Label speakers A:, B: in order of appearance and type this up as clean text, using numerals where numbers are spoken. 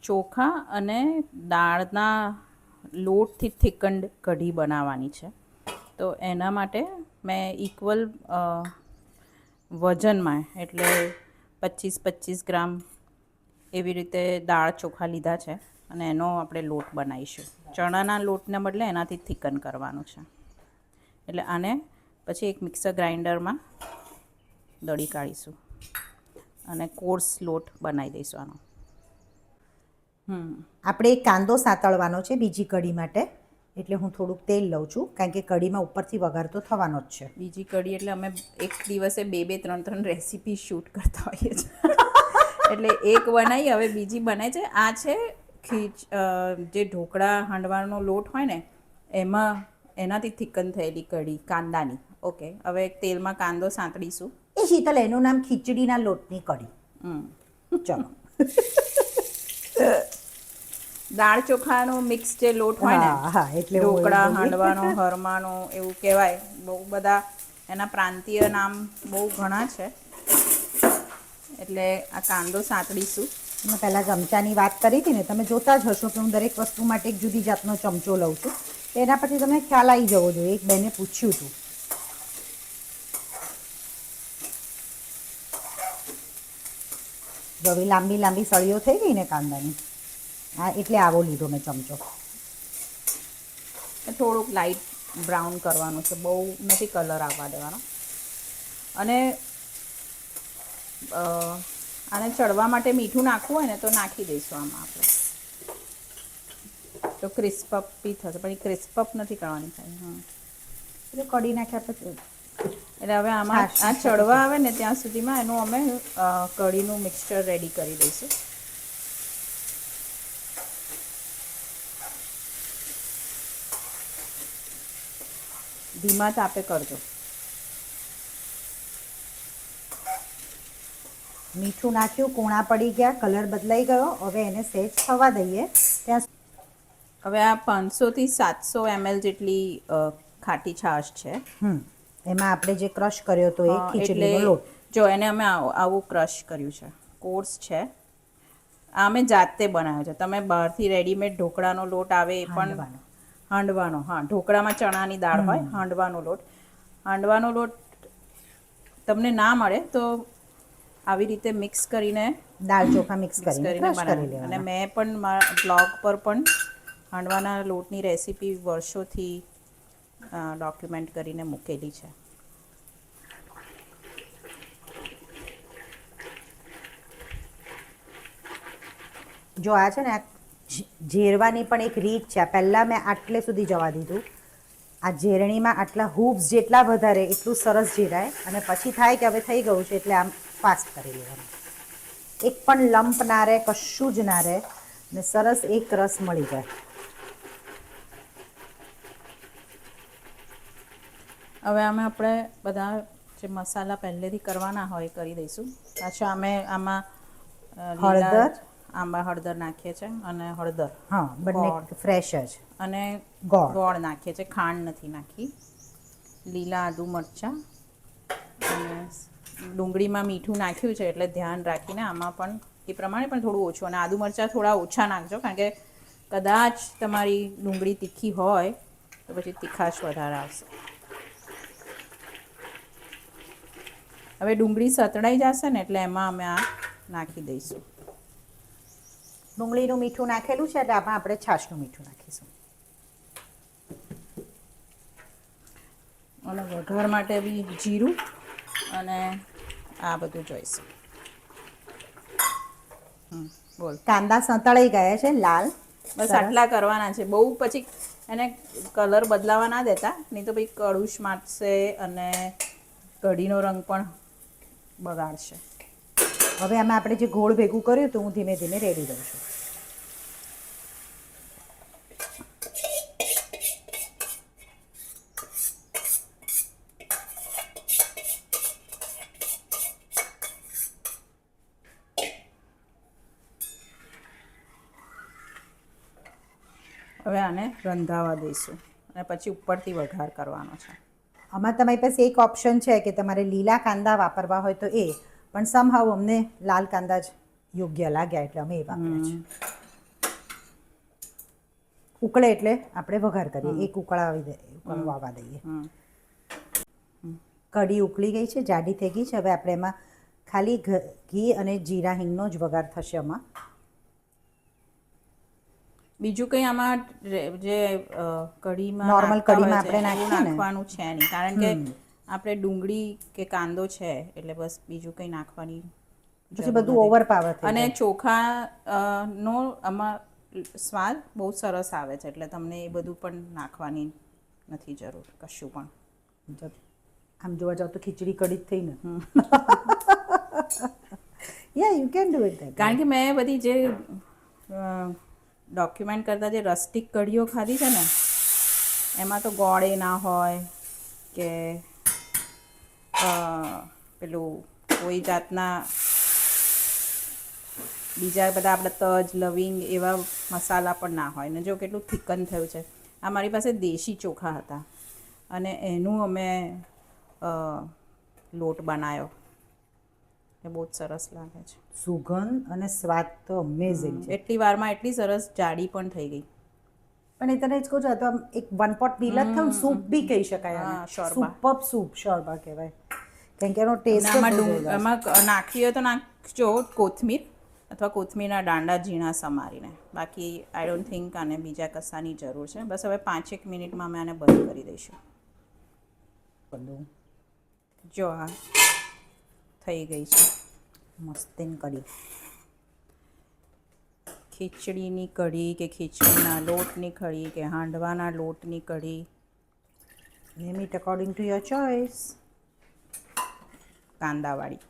A: ચોખા અને દાળના લોટથી થિકન્ડ કઢી બનાવવાની છે. તો એના માટે મેં ઇક્વલ વજનમાં એટલે 25-25 ગ્રામ એવી રીતે દાળ ચોખા લીધા છે અને એનો આપણે લોટ બનાવીશું. ચણાના લોટને બદલે એનાથી થિકન કરવાનું છે. એટલે આને પછી એક મિક્સર ગ્રાઇન્ડરમાં દળી કાઢીશું અને કોર્સ લોટ બનાવી દઈશું આનો.
B: આપણે એક કાંદો સાતળવાનો છે બીજી કઢી માટે, એટલે હું થોડુંક તેલ લઉં છું કારણ કે કઢીમાં ઉપરથી વઘાર તો થવાનો જ છે.
A: બીજી કઢી એટલે અમે એક દિવસે 2-3 રેસીપી શૂટ કરતા હોઈએ છીએ. એટલે એક બનાવી, હવે બીજી બનાવી છે. આ છે જે ઢોકળા હાંડવાનો લોટ હોય ને એનાથી થિકન થયેલી કઢી કાંદાની. ઓકે, હવે તેલમાં કાંદો સાંતળીશું.
B: એ શીતલ, એનું નામ ખીચડીના લોટની કઢી. ચલો.
A: દાળ ચોખાનો મિક્સ જે લોટ હોય ને,
B: એટલે
A: ઢોકળા હાંડવાનો, હરમાનો એવું કહેવાય. બહુ બધા એના પ્રાંતીય નામ બહુ ઘણા છે. એટલે આ કાંદો સાંતળીશું.
B: મેં પહેલાં ચમચાની વાત કરી હતી ને, તમે જોતા જ હશો કે હું દરેક વસ્તુ માટે એક જુદી જાતનો ચમચો લઉં છું. એના પછી તમને ખ્યાલ આવી જવો જોઈએ. એક બેને પૂછ્યું હતું. જો હવે લાંબી લાંબી સળીઓ થઈ ગઈ ને કાંદાની, હા, એટલે આવો લીધો મેં ચમચો.
A: થોડુંક લાઇટ બ્રાઉન કરવાનું છે, બહુ નથી કલર આવવા દેવાનો. અને આને ચડવા માટે મીઠું નાખવું હોય ને તો નાખી દઈશું આમાં આપણે, તો ક્રિસ્પઅપ બી થશે. પણ એ ક્રિસ્પઅપ નથી કરવાની થાય.
B: એટલે કઢી નાખ્યા પછી
A: એટલે હવે આમાં આ ચડવા આવે ને ત્યાં સુધીમાં એનું અમે કઢીનું મિક્સચર રેડી કરી દઈશું. ધીમા તાપે કરજો.
B: મીઠું નાખ્યું, કૂણા પડી ગયા, કલર બદલાઈ ગયો. હવે એને સહેજ થવા દઈએ. ત્યાં
A: હવે આ 500 થી 700 ml જેટલી ખાટી છાશ છે.
B: એમાં આપણે જે ક્રશ કર્યો તો એ ખીચડીનો લોટ.
A: જો એને અમે આવું ક્રશ કર્યું છે, કોર્સ છે. આ અમે જાતે બનાવ્યો છે. તમે બહારથી રેડીમેડ ઢોકળાનો લોટ આવે એ પણ હાંડવાનો, હા, ઢોકળામાં ચણાની દાળ હોય, હાંડવાનો લોટ તમને ના મળે તો આવી રીતે મિક્સ કરીને
B: દાળ ચોખા મિક્સ કરીને
A: બનાવી. અને મેં પણ મારા બ્લોગ પર પણ હાંડવાના લોટની રેસીપી વર્ષોથી ડોક્યુમેન્ટ કરીને મૂકેલી છે.
B: જો આ છે ને, આ ઝેરવાની પણ એક રીત છે. પહેલાં મેં આટલે સુધી જવા દીધું. આ ઝેરણીમાં આટલા હૂબ્સ જેટલા વધારે એટલું સરસ ઝેરાય. અને પછી થાય કે હવે થઈ ગયું છે એટલે આમ ફાસ્ટ કરી લેવાનું. એક પણ લંપ ના રહે, કશું જ ના રહે, ને સરસ એક રસ મળી જાય.
A: હવે આપણે બધા જે મસાલા પહેલેથી કરવાના હોય એ કરી દઈશું. પાછા અમે આમાં હળદર નાખીએ છીએ અને હળદર,
B: હા, બંને ફ્રેશ જ,
A: અને ગોળ નાખીએ છીએ, ખાંડ નથી નાખી. લીલા આદુ મરચાં અને ડુંગળીમાં મીઠું નાખ્યું છે એટલે ધ્યાન રાખીને આમાં પણ એ પ્રમાણે પણ થોડું ઓછું. અને આદુ મરચાં થોડા ઓછા નાખજો, કારણ કે કદાચ તમારી ડુંગળી તીખી હોય તો પછી તીખાશ વધારે આવશે. હવે ડુંગળી સતળાઈ જશે ને એટલે એમાં અમે આ નાખી દઈશું.
B: ડુંગળીનું મીઠું નાખેલું છે એટલે આમાં આપણે છાશનું મીઠું નાખીશું.
A: અને વઘાર માટે બી જીરું અને આ બધું જોઈશે. બોલ.
B: કાંદા સંતળાઈ ગયા છે લાલ.
A: બસ આટલા કરવાના છે. બહુ પછી એને કલર બદલાવા ના દેતા, નહીં તો પછી કડુશ મારશે અને કઢીનો રંગ પણ બગાડશે.
B: હવે આમાં આપણે જે ગોળ ભેગું કર્યું તો હું ધીમે ધીમે રેડી દઉં છું.
A: હવે આને રંધાવા દઈશું અને પછી ઉપરથી વઘાર કરવાનો છે.
B: આમાં તમારી પાસે એક ઓપ્શન છે કે તમારે લીલા કાંદા વાપરવા હોય તો એ, પણ સમહાવ અમને લાલ કાંદા જ યોગ્ય લાગ્યા એટલે અમે એ વાપર્યા છે. ઉકળે એટલે આપણે વઘાર કરીએ. એક ઉકળવા દઈએ. કઢી ઉકળી ગઈ છે, જાડી થઈ ગઈ છે. હવે આપણે એમાં ખાલી ઘી અને જીરા હિંગનો જ વઘાર થશે આમાં.
A: બીજું કંઈ આમાં જે કઢીમાં
B: નોર્મલ કઢીમાં આપણે નાખીએ ને
A: નાખવાનું છે નહીં, કારણ કે આપણે ડુંગળી કે કાંદો છે એટલે બસ બીજું કંઈ નાખવાની
B: પછી બધું ઓવર પાવર થઈ
A: અને ચોખાનો આમાં સ્વાદ બહુ સરસ આવે છે, એટલે તમને એ બધું પણ નાખવાની નથી જરૂર કશું પણ.
B: આમ જોવા જાવ તો ખીચડી કઢી જ થઈ ને. યા યુ કેન ડુ ઇટ.
A: કારણ કે મેં બધી જે ડોક્યુમેન્ટ કરતાં જે રસ્ટિક કઢીઓ ખાધી છે ને, એમાં તો ગોળે ના હોય કે પેલું કોઈ જાતના બીજા બધા આપણે તજ લવિંગ એવા મસાલા પણ ના હોય ને. જો કેટલું થિકન થયું છે. આ મારી પાસે દેશી ચોખા હતા અને એનું અમે લોટ બનાવ્યો. એ બહુ જ સરસ લાગે છે.
B: સુગંધ અને સ્વાદ તો અમેઝિંગ છે.
A: એટલી વારમાં એટલી સરસ જાડી પણ થઈ ગઈ.
B: પણ એ તને જ કહું છું, તો આમ એક 1 pot meal જ થયું, સૂપ બી કહી શકાય. સુપર સૂપ શોરબા કહેવાય. કારણ કે એનો ટેસ્ટ
A: એમાં નાખવી હોય તો નાખજો કોથમીર અથવા કોથમીરના દાંડા ઝીણા સમારીને. બાકી આઈ ડોન્ટ થિંક આને બીજા કશાની જરૂર છે. બસ હવે 5-1 મિનિટમાં અમે આને બંધ કરી દઈશું. જો આ થઈ ગઈ છે
B: મસ્તીન કઢી.
A: ખીચડીની કઢી કે ખીચડીના લોટની કઢી કે હાંડવાના લોટની કઢી,
B: Name it according to your choice.
A: કાંદાવાળી.